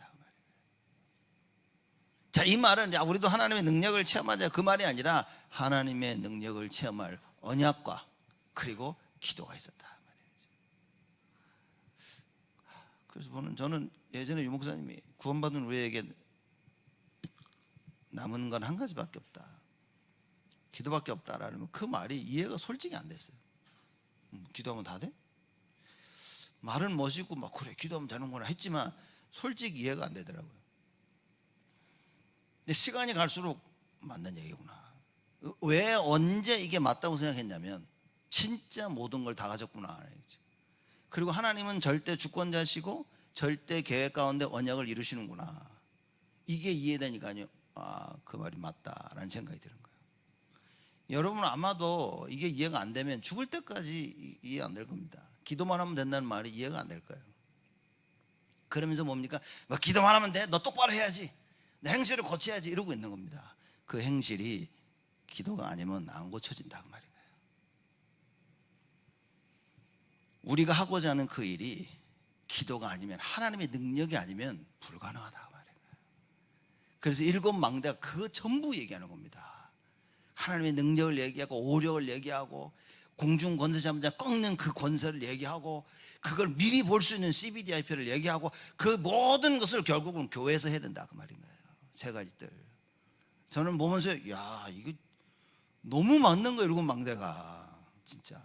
자, 이 말은 우리도 하나님의 능력을 체험하자, 그 말이 아니라 하나님의 능력을 체험할 언약과 그리고 기도가 있었다 말이죠. 그래서 저는 예전에 유 목사님이 구원받은 우리에게 남은 건 한 가지밖에 없다, 기도밖에 없다라는 그 말이 이해가 솔직히 안 됐어요. 기도하면 다 돼? 말은 멋있고 막 그래 기도하면 되는구나 했지만 솔직히 이해가 안 되더라고요. 근데 시간이 갈수록 맞는 얘기구나. 왜 언제 이게 맞다고 생각했냐면 진짜 모든 걸 다 가졌구나. 그리고 하나님은 절대 주권자시고 절대 계획 가운데 언약을 이루시는구나. 이게 이해되니까요, 그 말이 맞다라는 생각이 드는 거예요. 여러분은 아마도 이게 이해가 안 되면 죽을 때까지 이해 안 될 겁니다. 기도만 하면 된다는 말이 이해가 안 될 거예요. 그러면서 뭡니까? 뭐 기도만 하면 돼? 너 똑바로 해야지, 내 행실을 고쳐야지, 이러고 있는 겁니다. 그 행실이 기도가 아니면 안 고쳐진다, 그 말인 거예요. 우리가 하고자 하는 그 일이 기도가 아니면, 하나님의 능력이 아니면 불가능하다 말이에요. 그래서 7 망대가 그 전부 얘기하는 겁니다. 하나님의 능력을 얘기하고 오력을 얘기하고 공중 권세 잡은 자 꺾는 그 권세를 얘기하고 그걸 미리 볼 수 있는 CBDIP를 얘기하고 그 모든 것을 결국은 교회에서 해야 된다 그 말인 거예요. 세 가지들. 저는 보면서 야, 이거 너무 맞는 거예요. 7 망대가 진짜.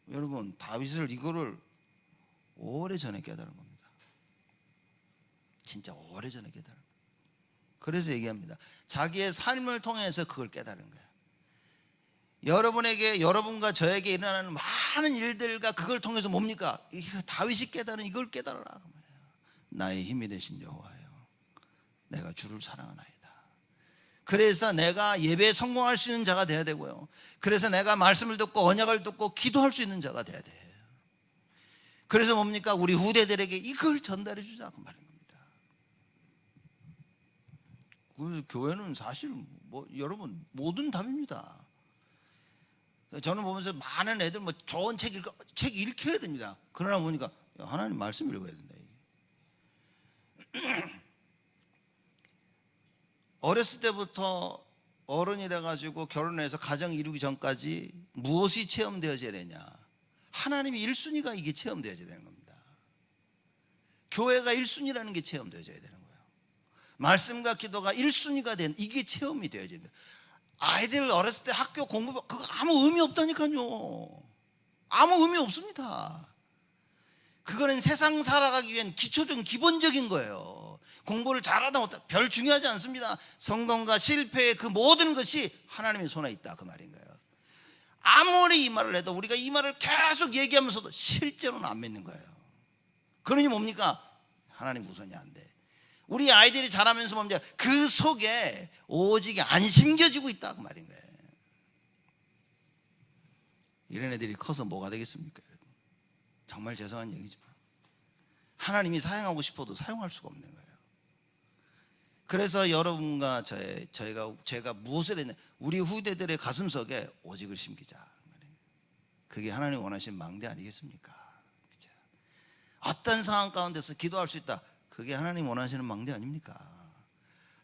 여러분, 다윗을 이거를 오래전에 깨달은 겁니다. 진짜 오래전에 깨달은 거예요. 그래서 얘기합니다. 자기의 삶을 통해서 그걸 깨달은 거예요. 여러분에게, 여러분과 저에게 일어나는 많은 일들과 그걸 통해서 뭡니까? 다윗이 깨달은 이걸 깨달아라. 나의 힘이 되신 여호와여, 내가 주를 사랑하나이다. 그래서 내가 예배에 성공할 수 있는 자가 돼야 되고요. 그래서 내가 말씀을 듣고 언약을 듣고 기도할 수 있는 자가 돼야 돼요. 그래서 뭡니까? 우리 후대들에게 이걸 전달해 주자 그 말인 겁니다. 그 교회는 사실 여러분 모든 답입니다. 저는 보면서 많은 애들 좋은 책 읽혀야 됩니다. 그러나 보니까 하나님 말씀 읽어야 된다. 어렸을 때부터 어른이 돼가지고 결혼해서 가정 이루기 전까지 무엇이 체험되어져야 되냐? 하나님이 1순위가 이게 체험되어져야 되는 겁니다. 교회가 1순위라는 게 체험되어져야 되는 거예요. 말씀과 기도가 1순위가 된 이게 체험이 되어져야 됩니다. 아이들 어렸을 때 학교 공부 그거 아무 의미 없다니까요. 아무 의미 없습니다. 그거는 세상 살아가기 위한 기초적인 기본적인 거예요. 공부를 잘하다 못하다 별 중요하지 않습니다. 성공과 실패의 그 모든 것이 하나님의 손에 있다 그 말인 거예요. 아무리 이 말을 해도 우리가 이 말을 계속 얘기하면서도 실제로는 안 믿는 거예요. 그러니 뭡니까? 하나님 우선이 안 돼. 우리 아이들이 자라면서 뭡니까? 그 속에 오직 안 심겨지고 있다 그 말인 거예요. 이런 애들이 커서 뭐가 되겠습니까? 여러분? 정말 죄송한 얘기지만 하나님이 사용하고 싶어도 사용할 수가 없는 거예요. 그래서 여러분과 제가 무엇을 했냐, 우리 후대들의 가슴속에 오직을 심기자. 그게 하나님 원하시는 망대 아니겠습니까? 그렇죠? 어떤 상황 가운데서 기도할 수 있다. 그게 하나님 원하시는 망대 아닙니까?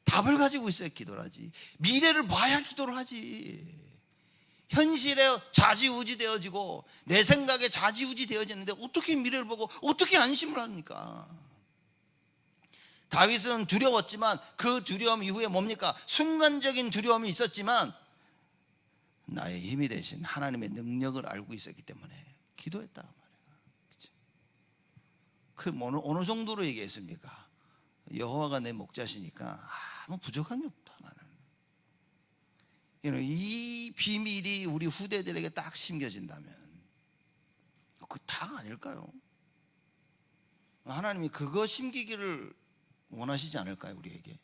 답을 가지고 있어야 기도를 하지. 미래를 봐야 기도를 하지. 현실에 좌지우지 되어지고 내 생각에 좌지우지 되어지는데 어떻게 미래를 보고 어떻게 안심을 합니까? 다윗은 두려웠지만 그 두려움 이후에 뭡니까? 순간적인 두려움이 있었지만 나의 힘이 되신 하나님의 능력을 알고 있었기 때문에 기도했다 말이야. 그 어느 정도로 얘기했습니까? 여호와가 내 목자시니까 아무 부족한 게 없다 나는. 이 비밀이 우리 후대들에게 딱 심겨진다면 그 다 아닐까요? 하나님이 그거 심기기를 원하시지 않을까요, 우리에게?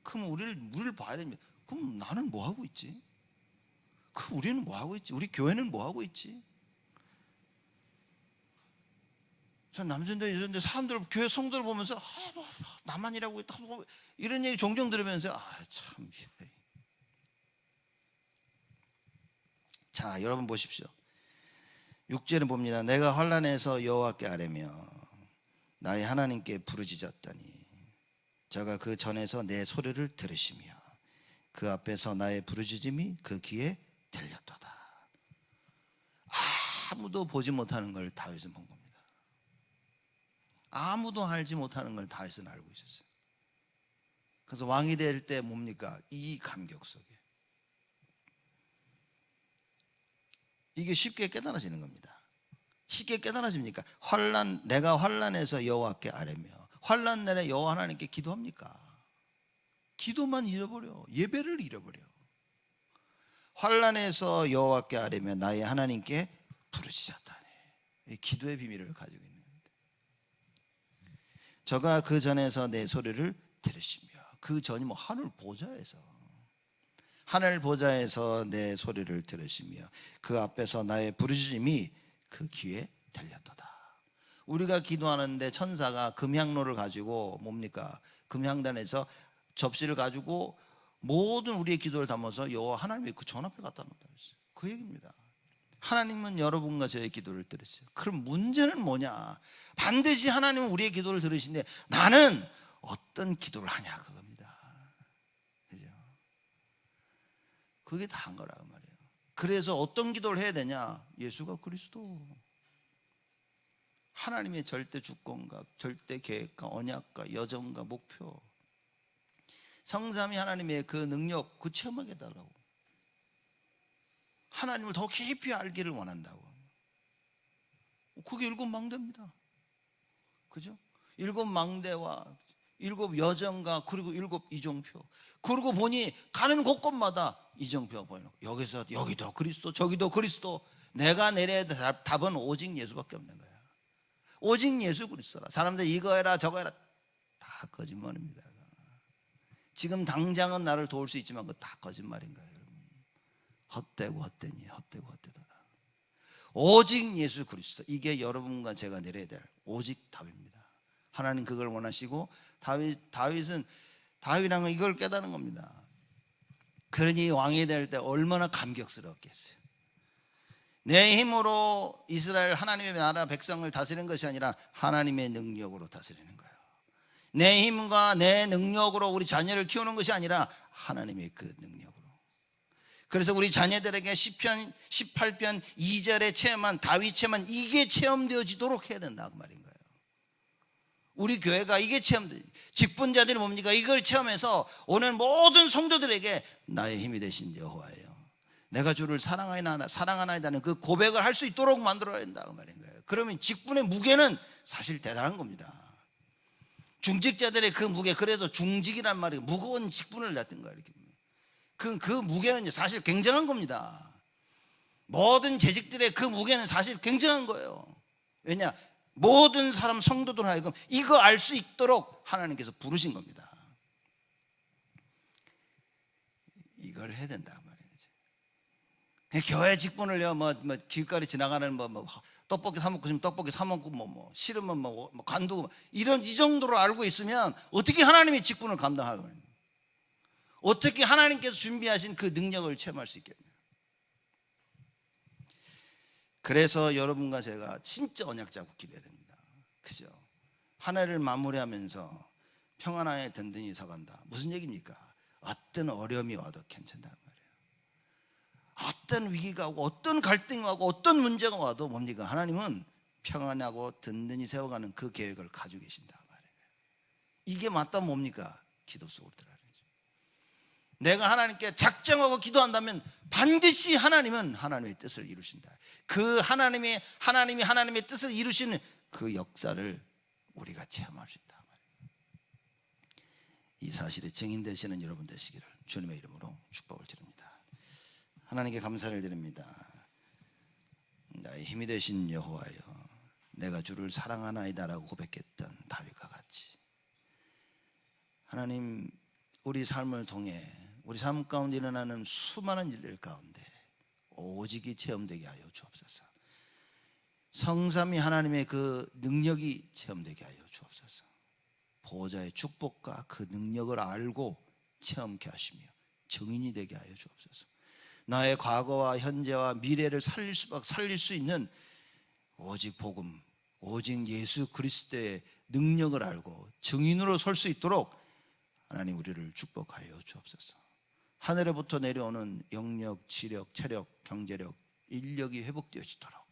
그럼 우리를 봐야 됩니다. 그럼 나는 뭐 하고 있지? 그 우리는 뭐 하고 있지? 우리 교회는 뭐 하고 있지? 전 남전대 여전대 사람들 교회 성도를 보면서 나만 일하고 있다 이런 얘기 종종 들으면서 참. 자, 여러분 보십시오. 6절에 봅니다. 내가 환난에서 여호와께 아뢰며 나의 하나님께 부르짖었더니 저가 그 전에서 내 소리를 들으시며 그 앞에서 나의 부르짖음이 그 귀에 들렸도다. 아무도 보지 못하는 걸 다윗은 본 겁니다. 아무도 알지 못하는 걸 다윗은 알고 있었어요. 그래서 왕이 될 때 뭡니까? 이 감격 속에 이게 쉽게 깨달아지는 겁니다. 쉽게 깨달아집니까? 내가 환난에서 여호와께 아뢰며 환난 내내 여호와 하나님께 기도합니까? 기도만 잃어버려. 예배를 잃어버려. 환난에서 여호와께 아뢰며 나의 하나님께 부르짖었다니. 기도의 비밀을 가지고 있는 겁니다. 저가 그 전에서 내 소리를 들으시며 그 전이 하늘 보좌에서 내 소리를 들으시며 그 앞에서 나의 부르짖음이 그 귀에 들렸도다. 우리가 기도하는데 천사가 금향로를 가지고 뭡니까? 금향단에서 접시를 가지고 모든 우리의 기도를 담아서 여호와 하나님의 그 전 앞에 갖다 놓는다 그랬어요. 그 얘기입니다. 하나님은 여러분과 저의 기도를 들으세요. 그럼 문제는 뭐냐? 반드시 하나님은 우리의 기도를 들으신데 나는 어떤 기도를 하냐 그겁니다. 그죠? 그게 다인 거라고 말이에요. 그래서 어떤 기도를 해야 되냐? 예수가 그리스도, 하나님의 절대 주권과 절대 계획과 언약과 여정과 목표, 성삼위 하나님의 그 능력, 그 체험하게 해달라고. 하나님을 더 깊이 알기를 원한다고. 그게 일곱 망대입니다. 그죠? 일곱 망대와 일곱 여정과 그리고 일곱 이정표. 그러고 보니 가는 곳곳마다 이정표가 보이는 거예요. 여기서 여기도 그리스도, 저기도 그리스도. 내가 내려야 될 답은 오직 예수밖에 없는 거야. 오직 예수 그리스도라. 사람들 이거 해라 저거 해라, 다 거짓말입니다. 지금 당장은 나를 도울 수 있지만 그거 다 거짓말인 거예요, 여러분. 헛되고 헛되니 헛되고 헛되다. 오직 예수 그리스도, 이게 여러분과 제가 내려야 될 오직 답입니다. 하나님 그걸 원하시고 다윗은 이걸 깨달은 겁니다. 그러니 왕이 될 때 얼마나 감격스러웠겠어요. 내 힘으로 이스라엘 하나님의 나라 백성을 다스리는 것이 아니라 하나님의 능력으로 다스리는 거예요. 내 힘과 내 능력으로 우리 자녀를 키우는 것이 아니라 하나님의 그 능력으로. 그래서 우리 자녀들에게 시편 18편 2절에 체험한 다윗 체험한 이게 체험되어지도록 해야 된다 그 말인 거예요. 우리 교회가 이게 직분자들이 뭡니까? 이걸 체험해서 오늘 모든 성도들에게 나의 힘이 되신 여호와예요, 내가 주를 사랑하나이다는 그 고백을 할 수 있도록 만들어야 된다 그 말인 거예요. 그러면 직분의 무게는 사실 대단한 겁니다. 중직자들의 그 무게, 그래서 중직이란 말이 무거운 직분을 냈던 거예요. 이렇게. 그 무게는 사실 굉장한 겁니다. 모든 재직들의 그 무게는 사실 굉장한 거예요. 왜냐? 모든 사람 성도들 하여금 이거 알 수 있도록 하나님께서 부르신 겁니다. 이걸 해야 된다 말이에요. 교회 직분을요, 길거리 지나가는 떡볶이 사 먹고 싶으면 떡볶이 사 먹고 싫으면 간두고 이런 이 정도로 알고 있으면 어떻게 하나님의 직분을 감당하겠어요? 어떻게 하나님께서 준비하신 그 능력을 체험할 수 있겠냐? 그래서 여러분과 제가 진짜 언약 잡고 기도해야 됩니다. 그죠? 한 해를 마무리하면서 평안하게 든든히 서간다. 무슨 얘기입니까? 어떤 어려움이 와도 괜찮다 말이에요. 어떤 위기가 오고 어떤 갈등이 오고 어떤 문제가 와도 뭡니까? 하나님은 평안하고 든든히 세워가는 그 계획을 가지고 계신다 말이에요. 이게 맞다면 뭡니까? 기도 속으로 들어가는 거죠. 내가 하나님께 작정하고 기도한다면 반드시 하나님은 하나님의 뜻을 이루신다. 그 하나님이 하나님의 뜻을 이루시는 그 역사를 우리가 체험할 수 있다 말이에요. 이 사실에 증인 되시는 여러분 되시기를 주님의 이름으로 축복을 드립니다. 하나님께 감사를 드립니다. 나의 힘이 되신 여호와여, 내가 주를 사랑하나이다라고 고백했던 다윗과 같이 하나님, 우리 삶을 통해 우리 삶 가운데 일어나는 수많은 일들 가운데 오직이 체험되게 하여 주옵소서. 성삼위 하나님의 그 능력이 체험되게 하여 주옵소서. 보호자의 축복과 그 능력을 알고 체험케 하시며 증인이 되게 하여 주옵소서. 나의 과거와 현재와 미래를 살릴 수 있는 오직 복음, 오직 예수 그리스도의 능력을 알고 증인으로 설 수 있도록 하나님 우리를 축복하여 주옵소서. 하늘에부터 내려오는 영력, 지력, 체력, 경제력, 인력이 회복되어지도록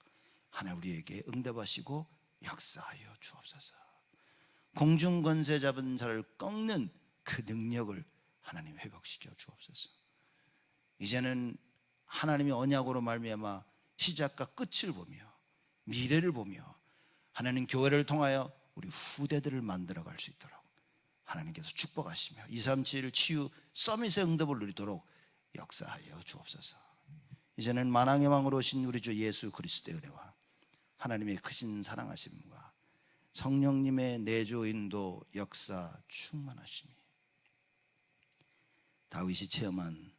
하나님 우리에게 응답하시고 역사하여 주옵소서. 공중 권세 잡은 자를 꺾는 그 능력을 하나님 회복시켜 주옵소서. 이제는 하나님의 언약으로 말미암아 시작과 끝을 보며 미래를 보며 하나님 교회를 통하여 우리 후대들을 만들어갈 수 있도록 하나님께서 축복하시며 237 치유 서밋의 응답을 누리도록 역사하여 주옵소서. 이제는 만왕의 왕으로 오신 우리 주 예수 그리스도의 은혜와 하나님의 크신 사랑하심과 성령님의 내주 인도 역사 충만하심이 다윗이 체험한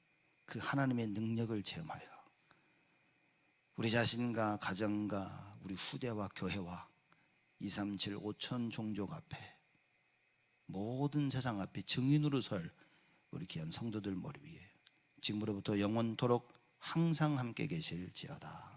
그 하나님의 능력을 체험하여 우리 자신과 가정과 우리 후대와 교회와 237 5천 종족 앞에 모든 세상 앞에 증인으로 설 우리 귀한 성도들 머리 위에 지금으로부터 영원토록 항상 함께 계실지어다.